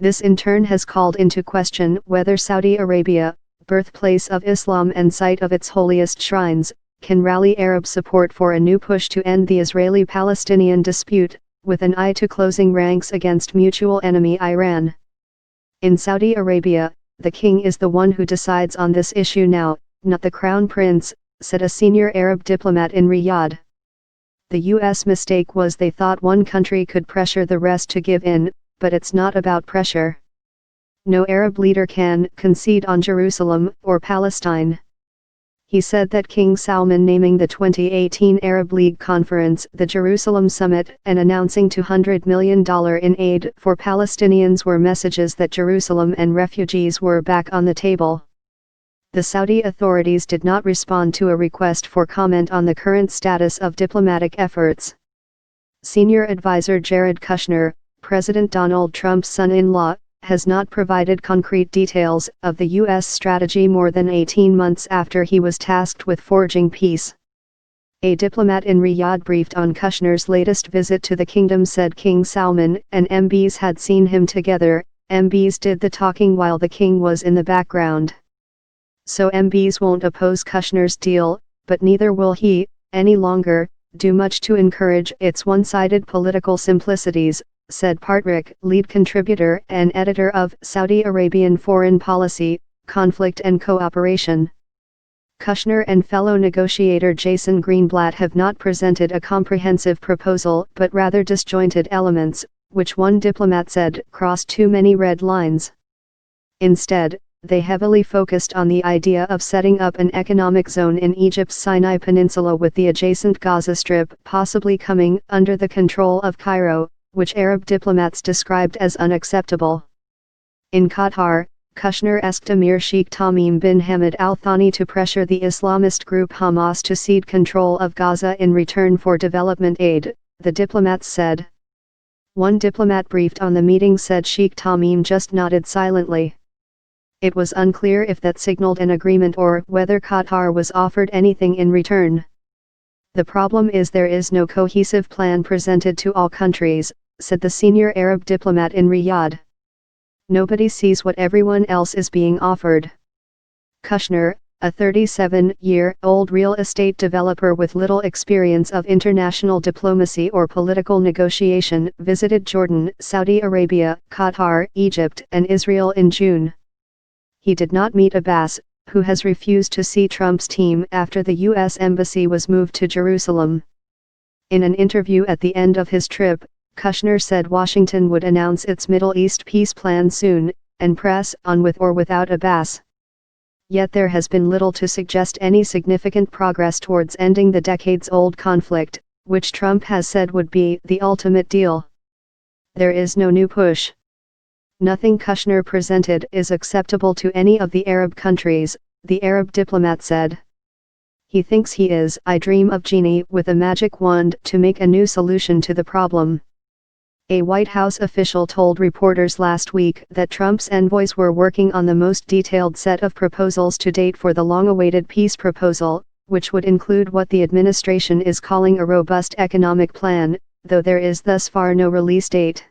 This in turn has called into question whether Saudi Arabia, birthplace of Islam and site of its holiest shrines, can rally Arab support for a new push to end the Israeli-Palestinian dispute, with an eye to closing ranks against mutual enemy Iran. In Saudi Arabia, the king is the one who decides on this issue now, not the crown prince, said a senior Arab diplomat in Riyadh. The U.S. mistake was they thought one country could pressure the rest to give in, but it's not about pressure. No Arab leader can concede on Jerusalem or Palestine. He said that King Salman naming the 2018 Arab League Conference the Jerusalem Summit and announcing $200 million in aid for Palestinians were messages that Jerusalem and refugees were back on the table. The Saudi authorities did not respond to a request for comment on the current status of diplomatic efforts. Senior advisor Jared Kushner, President Donald Trump's son-in-law, has not provided concrete details of the U.S. strategy more than 18 months after he was tasked with forging peace. A diplomat in Riyadh briefed on Kushner's latest visit to the kingdom said King Salman and MBs had seen him together. MBs did the talking while the king was in the background. So MBs won't oppose Kushner's deal, but neither will he, any longer, do much to encourage its one-sided political simplicities, said Partrik, lead contributor and editor of Saudi Arabian Foreign Policy, Conflict and Cooperation. Kushner and fellow negotiator Jason Greenblatt have not presented a comprehensive proposal but rather disjointed elements, which one diplomat said crossed too many red lines. Instead, they heavily focused on the idea of setting up an economic zone in Egypt's Sinai Peninsula with the adjacent Gaza Strip possibly coming under the control of Cairo, which Arab diplomats described as unacceptable. In Qatar, Kushner asked Emir Sheikh Tamim bin Hamad Al Thani to pressure the Islamist group Hamas to cede control of Gaza in return for development aid, the diplomats said. One diplomat briefed on the meeting said Sheikh Tamim just nodded silently. It was unclear if that signaled an agreement or whether Qatar was offered anything in return. The problem is there is no cohesive plan presented to all countries, said the senior Arab diplomat in Riyadh. Nobody sees what everyone else is being offered. Kushner, a 37-year-old real estate developer with little experience of international diplomacy or political negotiation, visited Jordan, Saudi Arabia, Qatar, Egypt, and Israel in June. He did not meet Abbas, who has refused to see Trump's team after the U.S. embassy was moved to Jerusalem. In an interview at the end of his trip, Kushner said Washington would announce its Middle East peace plan soon, and press on with or without Abbas. Yet there has been little to suggest any significant progress towards ending the decades-old conflict, which Trump has said would be the ultimate deal. There is no new push. Nothing Kushner presented is acceptable to any of the Arab countries, the Arab diplomat said. He thinks he is I dream of genie with a magic wand to make a new solution to the problem. A White House official told reporters last week that Trump's envoys were working on the most detailed set of proposals to date for the long-awaited peace proposal, which would include what the administration is calling a robust economic plan, though there is thus far no release date.